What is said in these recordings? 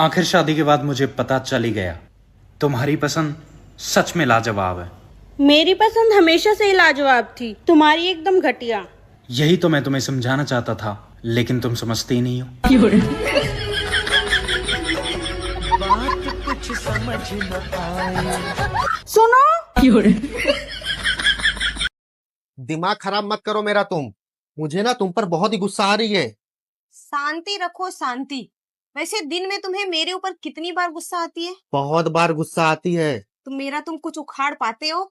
आखिर शादी के बाद मुझे पता चल ही गया, तुम्हारी पसंद सच में लाजवाब है। मेरी पसंद हमेशा से ही लाजवाब थी, तुम्हारी एकदम घटिया। यही तो मैं तुम्हें समझाना चाहता था, लेकिन तुम समझती ही नहीं हो। बात कुछ समझ न आए। सुनो, दिमाग खराब मत करो मेरा तुम। मुझे ना तुम पर बहुत ही गुस्सा आ रही है। शांति रखो, शांति। वैसे दिन में तुम्हें मेरे ऊपर कितनी बार गुस्सा आती है? बहुत बार गुस्सा आती है। तो तुम कुछ उखाड़ पाते हो?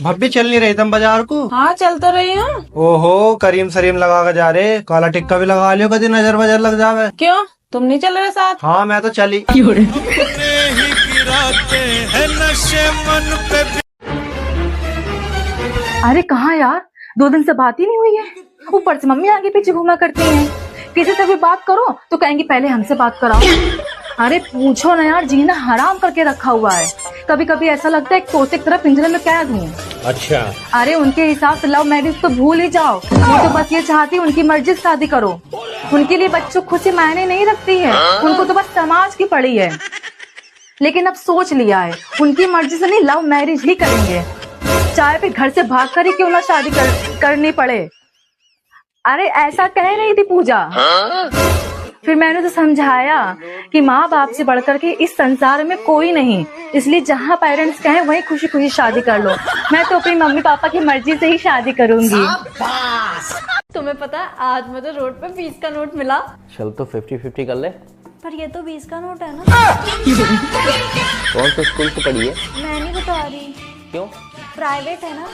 भाभी चल नहीं रही तुम बाजार को? हाँ चल तो रही हूँ। ओहो, करीम सरीम लगा कर जा रहे, काला टिक्का भी लगा लियो, कभी नजर वजर लग जावे। क्यों, तुम नहीं चल रहे साथ? हाँ मैं तो चली। अरे कहाँ यार, 2 दिन से बात ही नहीं हुई है। ऊपर से मम्मी आगे पीछे घूमा करती हैं। किसी से भी बात करो तो कहेंगी पहले हमसे बात कराओ। अरे पूछो ना यार, जीना हराम करके रखा हुआ है। कभी कभी ऐसा लगता है एक तोते की तरह पिंजरे में कैद हूँ। अच्छा। अरे उनके हिसाब से लव मैरिज तो भूल ही जाओ। वो तो बस ये चाहती उनकी मर्जी से शादी करो। उनके लिए बच्चों खुशी मायने नहीं रखती है, उनको तो बस समाज की पड़ी है। लेकिन अब सोच लिया है, उनकी मर्जी से नहीं लव मैरिज ही करेंगे, चाहे फिर घर से भाग कर ही क्यों ना शादी करनी पड़े। अरे ऐसा कह रही थी पूजा। फिर मैंने तो समझाया कि माँ बाप से बढ़कर के इस संसार में कोई नहीं, इसलिए जहाँ पेरेंट्स कहें वहीं खुशी खुशी शादी कर लो। मैं तो अपनी मम्मी पापा की मर्जी से ही शादी करूंगी। तुम्हें पता है आज मुझे रोड पे 20 का नोट मिला। चल तो 50-50 कर ले। पर ये तो 20 का नोट है ना। कौन से स्कूल से पढ़ी है? मैं नहीं बता रही। क्यों? प्राइवेट है ना।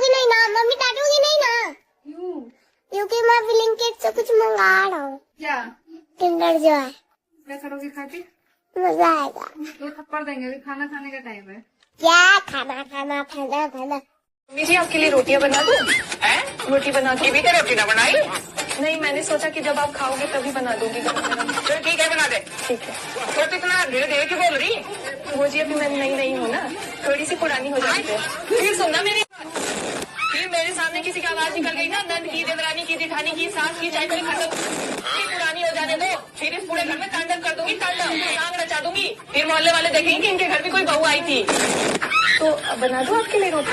नहीं ना मम्मी, काटूंगी नहीं ना। क्योंकि मैं ब्लिंकिट से कुछ मंगा रहा हूँ। क्या? Kinder Joy. क्या करोगे खाके? मजा आएगा। 2 थप्पड़ देंगे, अभी खाना खाने का टाइम है। क्या खाना खाना खाना खाना। मम्मी जी आपके लिए रोटियां बना दूं? रोटी बना दूं? भी रोटी ना बनाई? नहीं, मैंने सोचा कि जब आप खाओगे तभी बना दूंगी। चलो ठीक है, बना दे। ठीक है। तो इतना धीरे धीरे क्यों बोल रही? वो जी अभी मैं नई हूँ ना, थोड़ी सी पुरानी हो जाती है। फिर सुनना मेरी बात। फिर मेरे सामने किसी की आवाज निकल गई ना, नंद की, देवरानी की, जेठानी की, सास की, चाहे कोई खत्म पुरानी हो जाने दो। फिर इस पूरे घर में तांडव कर दूंगी, तांडव सांग रचा दूंगी। फिर मोहल्ले वाले देखेंगे कि इनके घर भी कोई बहू आई थी। तो बना दूं आपके लिए रोटी?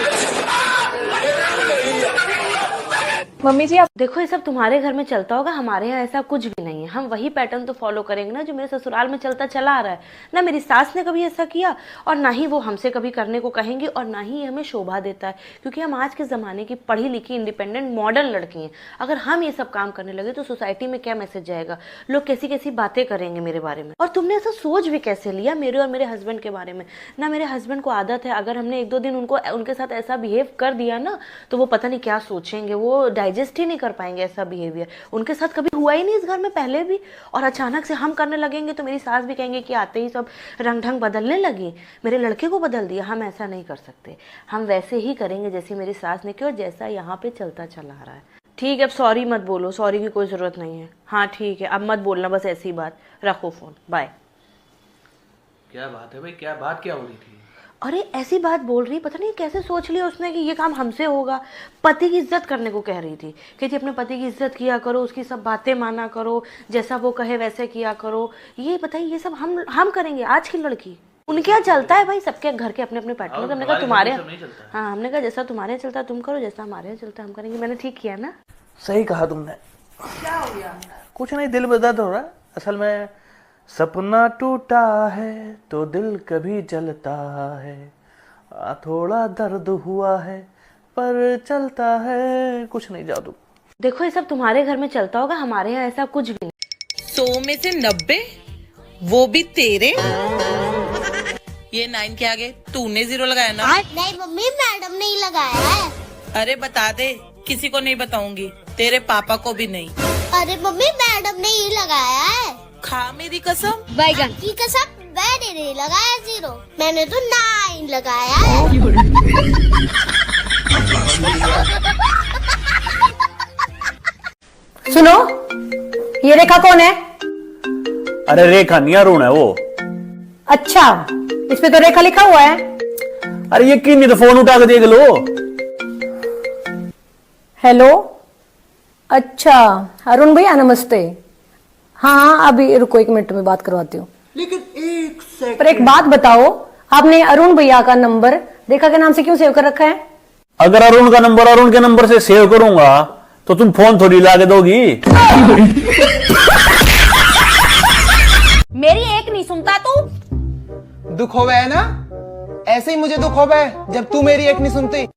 मम्मी जी आप देखो, ये सब तुम्हारे घर में चलता होगा, हमारे यहाँ ऐसा कुछ भी नहीं है। हम वही पैटर्न तो फॉलो करेंगे ना जो मेरे ससुराल में चलता चला आ रहा है ना। मेरी सास ने कभी ऐसा किया और ना ही वो हमसे कभी करने को कहेंगे, और ना ही हमें शोभा देता है, क्योंकि हम आज के ज़माने की पढ़ी लिखी इंडिपेंडेंट मॉडर्न लड़की हैं। अगर हम ये सब काम करने लगे तो सोसाइटी में क्या मैसेज जाएगा, लोग कैसी कैसी बातें करेंगे मेरे बारे में। और तुमने ऐसा सोच भी कैसे लिया मेरे और मेरे हस्बैंड के बारे में? ना मेरे हस्बैंड को आदत है, अगर हमने 1-2 दिन उनके साथ ऐसा बिहेव कर दिया ना तो वो पता नहीं क्या सोचेंगे, वो डाइजेस्ट ही नहीं कर पाएंगे ऐसा बिहेवियर। उनके साथ कभी हुआ ही नहीं इस घर में पहले भी, और अचानक से हम करने लगेंगे तो मेरी सास भी कहेंगे कि आते ही सब रंग ढंग बदलने लगी, मेरे लड़के को बदल दिया। हम ऐसा नहीं कर सकते, हम वैसे ही करेंगे जैसे मेरी सास ने किया और जैसा यहाँ पे चलता चला आ रहा है। ठीक है, अब सॉरी मत बोलो, सॉरी की कोई ज़रूरत नहीं है। हाँ ठीक है, अब मत बोलना, बस ऐसी बात। रखो फ़ोन, बाय। क्या बात है भाई, क्या बात क्या हो रही थी? अरे ऐसी बात बोल रही, पता नहीं कैसे सोच लिया उसने कि ये काम हमसे होगा। पति की इज्जत करने को कह रही थी कि जी अपने पति की इज्जत किया करो, उसकी सब बातें माना करो, जैसा वो कहे वैसे किया करो। ये बताइए, ये सब हम करेंगे आज की लड़की? उनके यहाँ चलता है भाई, सबके घर के अपने अपने पैटर्न। हमने कहा तुम्हारे, हाँ हमने कहा जैसा तुम्हारे यहाँ चलता है तुम करो, जैसा हमारे यहाँ चलता है हम करेंगे। मैंने ठीक किया ना? सही कहा तुमने। क्या हो गया? कुछ नहीं, दिल में दर्द हो रहा है असल में। सपना टूटा है तो दिल कभी जलता है, थोड़ा दर्द हुआ है पर चलता है। कुछ नहीं, जाओ तुम। देखो ये सब तुम्हारे घर में चलता होगा, हमारे यहाँ ऐसा कुछ भी नहीं। 100 में से 90, वो भी तेरे। ये 9 के आगे तूने 0 लगाया ना? नहीं मम्मी, मैडम ने ही लगाया है। अरे बता दे, किसी को नहीं बताऊंगी, तेरे पापा को भी नहीं। अरे मम्मी, मैडम ने ही लगाया है। खा मेरी कसम। बैगन की कसम, मैंने नहीं लगाया 0, मैंने तो 9 लगाया है। सुनो, ये रेखा कौन है? अरे रेखा नहीं, अरुण है वो। अच्छा, इस पे तो रेखा लिखा हुआ है। अरे ये क्यों नहीं, तो फोन उठा के देख लो। हेलो, अच्छा अरुण भैया नमस्ते। हाँ हाँ अभी रुको 1 मिनट में बात करवाती हूँ। लेकिन एक सेकंड पर एक बात बताओ, आपने अरुण भैया का नंबर रेखा के नाम से क्यों सेव कर रखा है? अगर अरुण का नंबर अरुण के नंबर से सेव करूंगा तो तुम फोन थोड़ी ला के दोगी। मेरी एक नहीं सुनता तू। दुख होवे है ना, ऐसे ही मुझे दुख होवे है जब तू मेरी एक नहीं सुनती।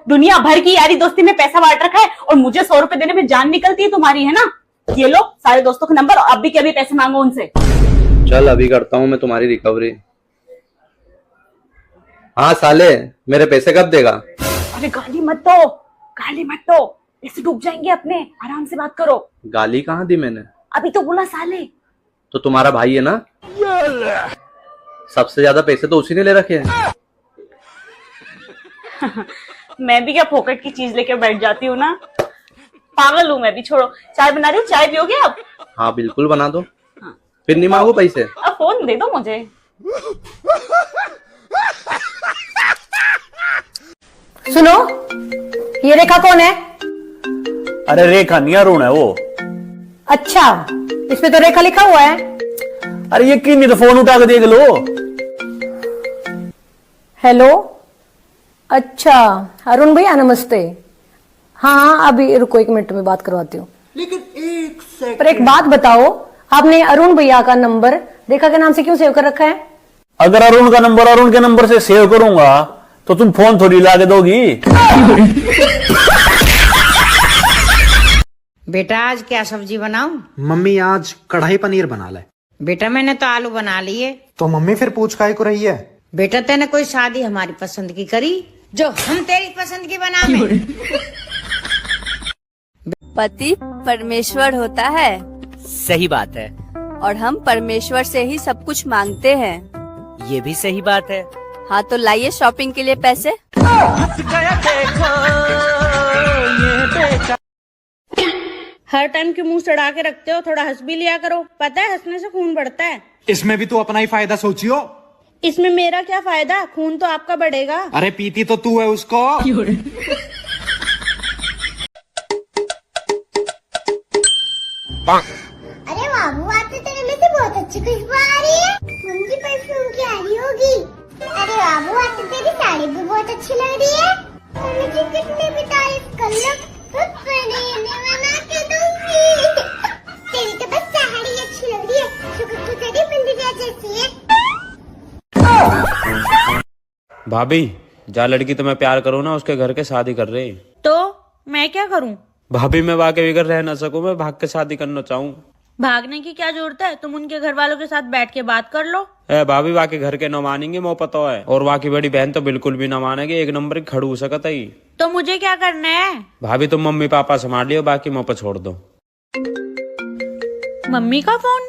दुनिया भर की यारी दोस्ती में पैसा बांट रखा है और मुझे 100 रुपए देने में जान निकलती है तुम्हारी, है ना? ये लो सारे दोस्तों के नंबर और अभी के अभी पैसे मांगो उनसे। चल अभी करता हूँ मैं तुम्हारी रिकवरी। हाँ साले, मेरे पैसे कब देगा? अरे गाली मत दो, गाली मत दो, ऐसे डूब जाएंगे अपने। आराम से बात करो। गाली कहाँ दी मैंने? अभी तो बोला साले। तो तुम्हारा भाई है ना, सबसे ज्यादा पैसे तो उसी ने ले रखे हैं। मैं भी क्या फोकट की चीज लेके बैठ जाती हूँ ना, पागल हूँ मैं भी। छोड़ो, चाय बना रही हूँ, चाय पियोगे आप? हाँ बिल्कुल बना दो। फिर नहीं मांगो पैसे। अब फोन दे दो मुझे। सुनो, ये रेखा कौन है? अरे रेखा नहीं अरुण है वो। अच्छा, इसमें तो रेखा लिखा हुआ है। अरे ये क्यों नहीं, तो फोन उठा के देख लो। हेलो, अच्छा अरुण भैया नमस्ते। हाँ हाँ अभी रुको 1 मिनट में बात करवाती हूँ। लेकिन एक सेकंड पर एक बात बताओ, आपने अरुण भैया का नंबर रेखा के नाम से क्यों सेव कर रखा है? अगर अरुण का नंबर अरुण के नंबर से सेव करूंगा तो तुम फोन थोड़ी ला के दोगी। बेटा आज क्या सब्जी बनाऊं? मम्मी आज कढ़ाई पनीर बना ले। बेटा मैंने तो आलू बना लिए। तो मम्मी फिर पूछ काहे को रही है? बेटा तेने कोई शादी हमारी पसंद की करी जो हम तेरी पसंद की बनावे। पति परमेश्वर होता है। सही बात है। और हम परमेश्वर से ही सब कुछ मांगते हैं। ये भी सही बात है। हाँ तो लाइए शॉपिंग के लिए पैसे। हर टाइम क्यों मुंह सड़ा के रखते हो? थोड़ा हंस भी लिया करो, पता है हंसने से खून बढ़ता है। इसमें भी तू अपना ही फायदा सोचियो। इसमें मेरा क्या फायदा? खून तो आपका बढ़ेगा। अरे पीती तो तू है उसको। अरे बाबू आज तो तेरे में से बहुत अच्छी खुशबू आ रही है। मम्मी की परफ्यूम की आ रही होगी। अरे बाबू आज तो तेरी साड़ी भी बहुत अच्छी लग रही है। मम्मी जी कितनी भी तारीफ कर लो तो पनीर बना के दूंगी। तेरी तो बस साड़ी अच्छी लग रही है, शुक्र तो तेरी बिंदिया जैसी है। भाभी जा लड़की तो मैं प्यार करूँ ना, उसके घर के शादी कर रहे। तो मैं क्या करूं? भाभी मैं वाकई बिगड़ रह ना सकूं, मैं भाग के शादी करना चाहूँ। भागने की क्या जरूरत है? तुम उनके घर वालों के साथ बैठ के बात कर लो। भाभी वाकई घर के न मानेंगे, मोह पता है। और वाकई बड़ी बहन तो बिल्कुल भी न मानेगी, एक नंबर की खड़ू सकता ही। तो मुझे क्या करना है? भाभी तुम मम्मी पापा संभाल लियो, बाकी मुँह पर छोड़ दो। मम्मी का फोन।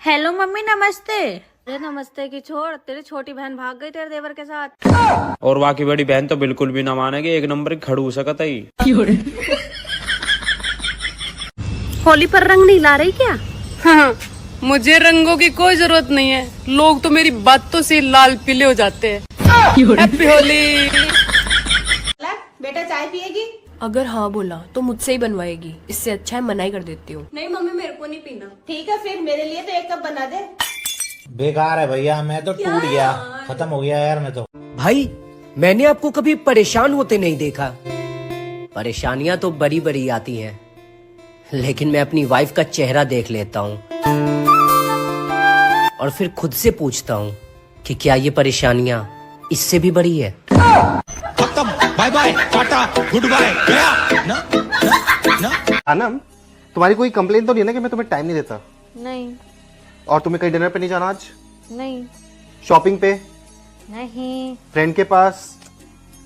हेलो मम्मी नमस्ते। अरे नमस्ते की छोड़, तेरी छोटी बहन भाग गई तेरे देवर के साथ। और वाकई बड़ी बहन तो बिल्कुल भी न मानेगी, एक नंबर की खड़ू सकता ही। होली पर रंग नहीं ला रही क्या? हाँ, मुझे रंगों की कोई जरूरत नहीं है। लोग तो मेरी बातों से लाल पीले हो जाते हैं। हैप्पी होली। बेटा चाय पिएगी? अगर हाँ बोला तो मुझसे ही बनवाएगी, इससे अच्छा है मना ही कर देती हूँ। नहीं मम्मी मेरे को नहीं पीना। ठीक है फिर मेरे लिए तो 1 कप बना दे। बेकार है भैया, मैं तो टूट गया, खत्म हो गया यार मैं तो। भाई मैंने आपको कभी परेशान होते नहीं देखा। परेशानियां तो बड़ी बड़ी आती हैं, लेकिन मैं अपनी वाइफ का चेहरा देख लेता हूँ और फिर खुद से पूछता हूँ कि क्या ये परेशानियां इससे भी बड़ी है। Bye bye tata goodbye गया ना ना। अनम तुम्हारी कोई कंप्लेन तो नहीं है ना कि मैं तुम्हें टाइम नहीं देता? नहीं। और तुम्हें कहीं डिनर पे नहीं जाना आज? नहीं। शॉपिंग पे? नहीं। फ्रेंड के पास?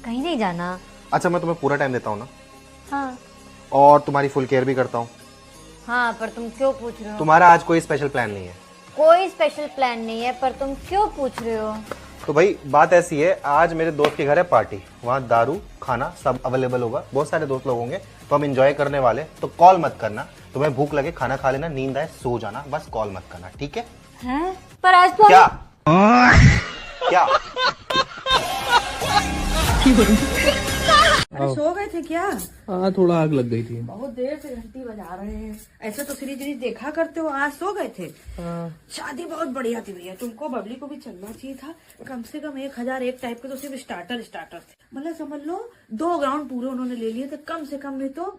कहीं नहीं जाना। अच्छा मैं तुम्हें पूरा टाइम देता हूँ ना? हाँ। और तुम्हारी फुल केयर भी करता हूँ। हाँ पर तुम क्यों पूछ रहे हो? तुम्हारा आज कोई स्पेशल प्लान नहीं है? कोई स्पेशल प्लान नहीं है, पर तुम क्यों पूछ रहे हो? तो भाई बात ऐसी है, आज मेरे दोस्त के घर है पार्टी, वहाँ दारू खाना सब अवेलेबल होगा, बहुत सारे दोस्त लोग होंगे, तो हम एंजॉय करने वाले। तो कॉल मत करना, तुम्हें भूख लगे खाना खा लेना, नींद आए सो जाना, बस कॉल मत करना, ठीक है? हैं? पर आज तो क्या क्या अरे सो गए थे क्या? हाँ थोड़ा आग लग गई थी। बहुत देर से घंटी बजा रहे हैं। ऐसे तो सीरीज देखा करते हो, आज सो गए थे। शादी बहुत बढ़िया थी भैया, तुमको बबली को भी चलना चाहिए था। कम से कम 1001 टाइप के तो सिर्फ स्टार्टर थे। मतलब समझ लो 2 ग्राउंड पूरे उन्होंने ले लिए थे। कम से कम नहीं तो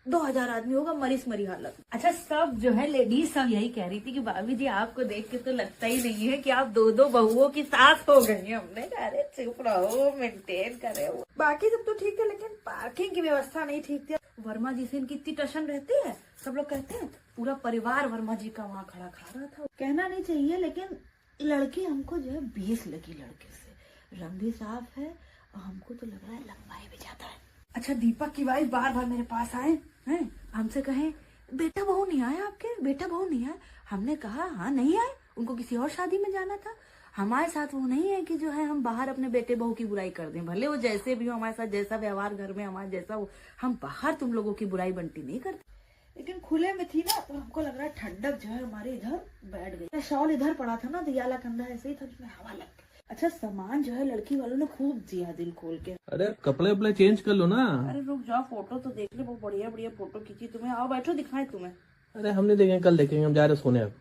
2000 आदमी होगा, मरी हालत। अच्छा, सब जो है लेडीज सब यही कह रही थी कि भाभी जी आपको देख के तो लगता ही नहीं है कि आप 2 बहुओं की सास हो गई हैं। हमने कहा अरे चुप रहो, मेंटेन करे। बाकी सब तो ठीक है, लेकिन पार्किंग की व्यवस्था नहीं ठीक थी। वर्मा जी से इनकी इतनी टशन रहती है, सब लोग कहते हैं पूरा परिवार वर्मा जी का वहाँ खड़ा खा रहा था। कहना नहीं चाहिए, लेकिन लड़की हमको जो है 20 लगी लड़के से। रंग भी साफ है और हमको तो लग रहा है लंबाई भी ज्यादा है। अच्छा, दीपक की वाइफ बार बार मेरे पास आए हैं, हमसे कहें बेटा बहू नहीं आया आपके, बेटा बहू नहीं आया। हमने कहा हाँ नहीं आए, उनको किसी और शादी में जाना था। हमारे साथ वो नहीं है कि जो है हम बाहर अपने बेटे बहू की बुराई कर दें, भले वो जैसे भी हो, हमारे साथ जैसा व्यवहार घर में हमारा जैसा हो, हम बाहर तुम लोगों की बुराई बनती नहीं करते। लेकिन खुले में थी ना, तो हमको लग रहा है ठंडक जो है हमारे इधर बैठ गई। शॉल इधर पड़ा था ना, दियाला कंधा ऐसे ही था, जिसमें हवा लग गई। अच्छा, सामान जो है लड़की वालों ने खूब दिया दिल खोल के। अरे कपड़े वपड़े चेंज कर लो ना। अरे रुक जाओ, फोटो तो देख ले, बहुत बढ़िया बढ़िया फोटो खींची तुम्हें। आओ बैठो, दिखाएं तुम्हें। अरे हमने देखेंगे, कल देखेंगे, हम जा रहे सोने अब।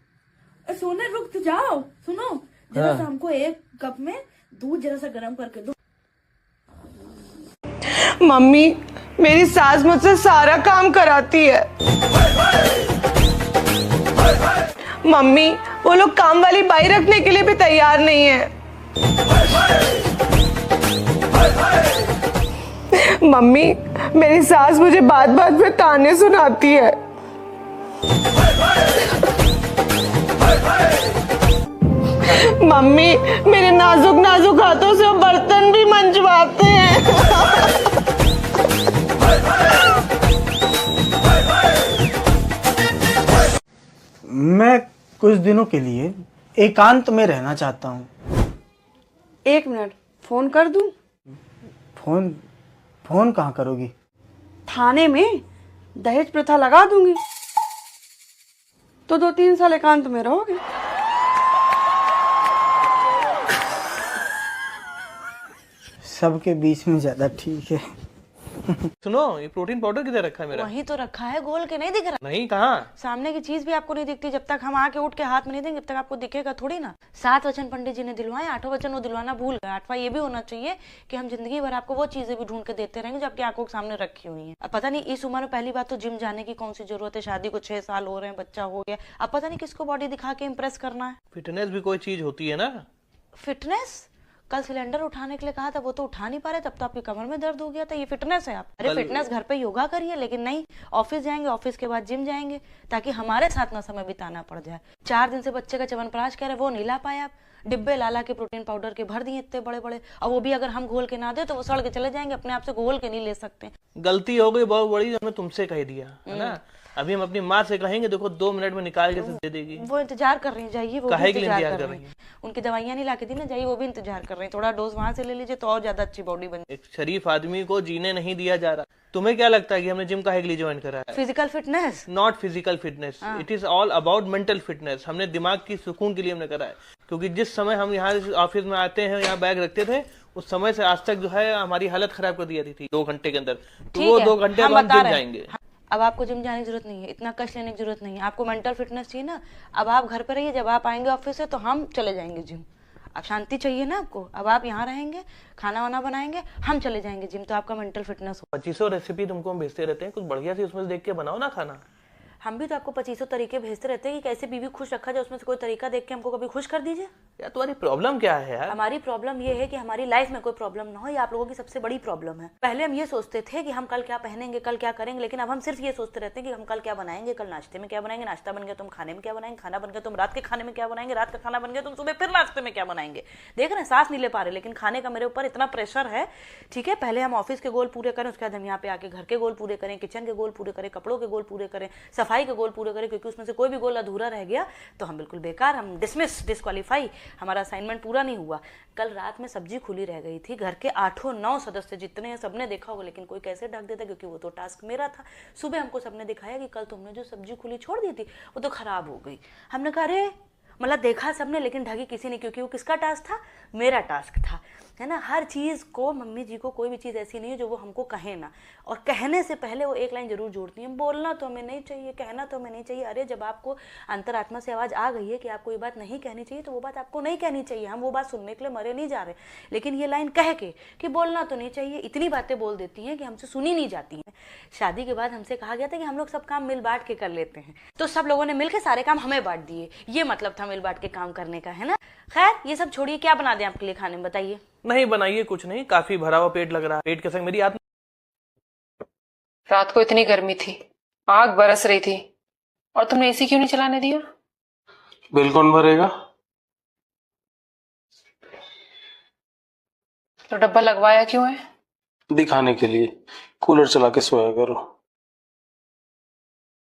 सोने रुक तो जाओ, सुनो जरा सा हमको 1 कप में दूध जरा सा गर्म करके दो। मम्मी, मेरी सास मुझसे सारा काम कराती है। मम्मी, वो लोग काम वाली बाई रखने के लिए भी तैयार नहीं है। मम्मी, मेरी सास मुझे बात बात में ताने सुनाती है। मम्मी, मेरे नाजुक नाजुक हाथों से वो बर्तन भी मंजवाते हैं। मैं कुछ दिनों के लिए एकांत में रहना चाहता हूँ। 1 मिनट, फोन कर दूं? फोन कहाँ करोगी? थाने में दहेज प्रथा लगा दूंगी, तो 2-3 साल एकांत में रहोगे। सबके बीच में ज्यादा ठीक है। सुनो, ये प्रोटीन पाउडर किधर रखा है मेरा? वहीं तो रखा है, गोल के नहीं दिख रहा। नहीं, कहाँ? सामने की चीज भी आपको नहीं दिखती। जब तक हम आके उठ के हाथ में नहीं देंगे, जब तक आपको दिखेगा थोड़ी ना। 7 वचन पंडित जी ने दिलवाए, 8वां वचन वो दिलवाना भूल गए। 8वां ये भी होना चाहिए कि हम जिंदगी भर आपको वो चीजें भी ढूंढ के देते रहेंगे जो आपकी आंखों के सामने रखी हुई है। अब पता नहीं इस उम्र में पहली बात तो जिम जाने की कौन सी जरूरत है। शादी को 6 साल हो रहे हैं, बच्चा हो गया, अब पता नहीं किसको बॉडी दिखा के इम्प्रेस करना है। फिटनेस भी कोई चीज होती है ना। फिटनेस? कल सिलेंडर उठाने के लिए कहा था, वो तो उठा नहीं पा रहे, तब तो आपकी कमर में दर्द हो गया था। ये फिटनेस है आप? अरे फिटनेस घर पे योगा करिए, लेकिन नहीं, ऑफिस जाएंगे, ऑफिस के बाद जिम जाएंगे, ताकि हमारे साथ ना समय बिताना पड़ जाए। 4 दिन से बच्चे का च्यवनप्राश कह रहे, वो नहीं ला पाए आप। डिब्बे लाला के प्रोटीन पाउडर के भर दिए इतने बड़े बड़े, और वो भी अगर हम घोल के ना दे तो वो सड़ के चले जाएंगे, अपने आप से घोल के नहीं ले सकते। गलती हो गई बहुत बड़ी, हमने तुमसे कह दिया है ना। अभी हम अपनी माँ से कहेंगे, देखो 2 मिनट में निकाल के दे देगी। वो इंतजार कर रही है, जाइए। वो काहे के लिए इंतजार कर रही है? उनकी दवाइयाँ नहीं लाके दी ना, जाइए, वो भी इंतजार कर रहे हैं। थोड़ा डोज वहाँ से ले लीजिए तो और ज्यादा अच्छी बॉडी बन। एक शरीफ आदमी को जीने नहीं दिया जा रहा। तुम्हें क्या लगता है कि हमने जिम काहे के लिए ज्वाइन करा है? Physical fitness? Not physical fitness, it is all about mental fitness. हमने दिमाग की सुकून के लिए हमने करा है, क्योंकि जिस समय हम यहाँ ऑफिस में आते हैं, यहाँ बैग रखते थे, उस समय से आज तक जो है हमारी हालत खराब कर दी थी 2 घंटे के अंदर। तो वो 2 घंटे हम जिम जाएंगे। अब आपको जिम जाने की जरूरत नहीं है, इतना कष्ट लेने की जरूरत नहीं है। आपको मेंटल फिटनेस चाहिए ना, अब आप घर पर रहिए, जब आप आएंगे ऑफिस से तो हम चले जाएंगे जिम। अब शांति चाहिए ना आपको, अब आप यहाँ रहेंगे, खाना वाना बनाएंगे, हम चले जाएंगे जिम, तो आपका मेंटल फिटनेस हो। 2500 रेसिपी तुमको हम भेजते रहते हैं, कुछ बढ़िया सी उसमें से देख के बनाओ ना खाना। हम भी तो आपको 2500 तरीके भेजते रहते हैं कि कैसे बीवी खुश रखा जाए, उसमें से कोई तरीका देख के हमको कभी खुश कर दीजिए। यार तुम्हारी प्रॉब्लम क्या है यार? हमारी प्रॉब्लम ये है कि हमारी लाइफ में कोई प्रॉब्लम ना हो, ये आप लोगों की सबसे बड़ी प्रॉब्लम है। पहले हम ये सोचते थे कि हम कल क्या पहनेंगे, कल क्या करेंगे, लेकिन अब हम सिर्फ ये सोचते रहते हैं कि हम कल क्या बनाएंगे, कल नाश्ते में क्या बनाएंगे, नाश्ता बन गया तुम खाने में क्या बनाएंगे, खाना बन गया तुम रात के खाने में क्या बनाएंगे, रात का खाना बन गया तुम सुबह फिर नाश्ते में क्या बनाएंगे। देख रहे हैं, सांस नहीं ले पा रहे, लेकिन खाने का मेरे ऊपर इतना प्रेशर है। ठीक है, पहले हम ऑफिस के गोल पूरे करें, उसके बाद हम यहाँ पे आके घर के गोल पूरे करें, किचन के गोल पूरे करें, कपड़ों के गोल पूरे करें, सफाई के गोल पूरे करें, क्योंकि उसमें से कोई भी गोल अधूरा रह गया तो हम बिल्कुल बेकार, हम डिस्क्वालीफाई, हमारा असाइनमेंट पूरा नहीं हुआ। कल रात में सब्जी खुली रह गई थी, घर के 8-9 सदस्य जितने हैं सबने देखा होगा, लेकिन कोई कैसे ढक देता, क्योंकि वो तो टास्क मेरा था। सुबह हमको सबने दिखाया कि कल तुमने जो सब्जी खुली छोड़ दी थी वो तो खराब हो गई। हमने कहा अरे मतलब देखा सबने लेकिन ढगी किसी ने, क्योंकि वो किसका टास्क था? मेरा टास्क था, है ना। हर चीज़ को मम्मी जी को कोई भी चीज़ ऐसी नहीं है जो वो हमको कहे ना, और कहने से पहले वो एक लाइन जरूर जोड़ती हैं, बोलना तो हमें नहीं चाहिए, कहना तो हमें नहीं चाहिए। अरे जब आपको अंतरात्मा से आवाज़ आ गई है कि आपको ये बात नहीं कहनी चाहिए तो वो बात आपको नहीं कहनी चाहिए। हम वो बात सुनने के लिए मरे नहीं जा रहे, लेकिन ये लाइन कह के कि बोलना तो नहीं चाहिए, इतनी बातें बोल देती हैं कि हमसे सुनी नहीं जाती हैं। शादी के बाद हमसे कहा गया था कि हम लोग सब काम मिल बांट के कर लेते हैं, तो सब लोगों ने मिलकर सारे काम हमें बांट दिए। ये मतलब था मिल बांट के काम करने का, है ना। खैर ये सब छोड़िए, क्या बना दें आपके लिए खाने में बताइए। नहीं बनाइए कुछ नहीं, काफी भरा हुआ पेट लग रहा है। पेट के संग मेरी आत्मा। रात को इतनी गर्मी थी, आग बरस रही थी, और तुमने एसी क्यों नहीं चलाने दिया? बिल कौन भरेगा? तो डब्बा लगवाया क्यों है? दिखाने के लिए। कूलर चला के सोया करो।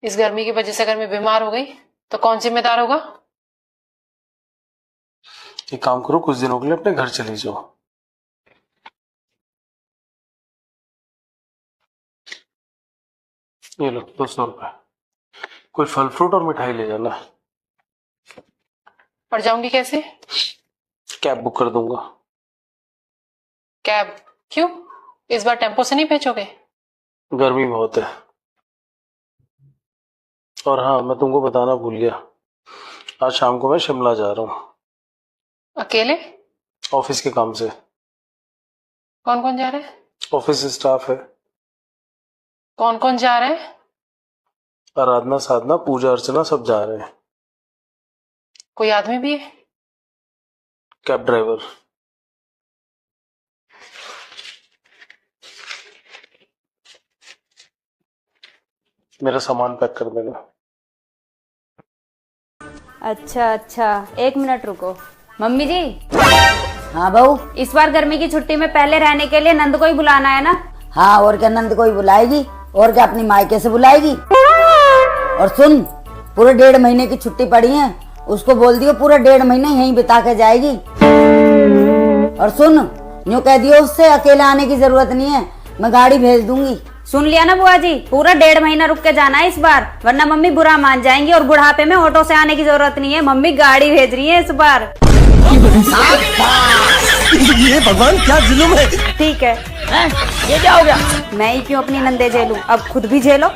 इस गर्मी की वजह से अगर मैं बीमार हो गई तो कौन जिम्मेदार होगा? एक काम करो, कुछ दिनों के लिए अपने घर चली जाओ। ये लो 200 रुपए, कोई फल फ्रूट और मिठाई ले जाना। और जाऊंगी कैसे? कैब बुक कर दूंगा। कैब? क्यों? इस बार टेम्पो से नहीं भेजोगे? गर्मी बहुत है। और हाँ, मैं तुमको बताना भूल गया, आज शाम को मैं शिमला जा रहा हूँ। अकेले? ऑफिस के काम से। कौन कौन जा रहा है? ऑफिस स्टाफ है। कौन कौन जा रहा है? आराधना, साधना, पूजा अर्चना सब जा रहे हैं। कोई आदमी भी है? Cab driver. मेरा सामान पैक कर देना। अच्छा अच्छा, 1 मिनट रुको। मम्मी जी। हाँ बहू। इस बार गर्मी की छुट्टी में पहले रहने के लिए नंद को ही बुलाना है ना? हाँ, और क्या नंद को ही बुलाएगी, और क्या अपनी मायके से बुलाएगी। और सुन, पूरे 1.5 महीने की छुट्टी पड़ी है, उसको बोल दियो पूरा 1.5 महीने यहीं बिता के जाएगी। और सुन, यूँ कह दियो उससे अकेले आने की जरूरत नहीं है, मैं गाड़ी भेज दूंगी। सुन लिया ना बुआ जी, पूरा 1.5 महीना रुक के जाना है इस बार, वरना मम्मी बुरा मान जाएंगी, और बुढ़ापे में ऑटो से आने की जरूरत नहीं है, मम्मी गाड़ी भेज रही है इस बार। ये भगवान क्या जुल्म है। ठीक है, ये क्या हो गया? मैं ही क्यों अपनी नंदे झेलूं, अब खुद भी झेलो।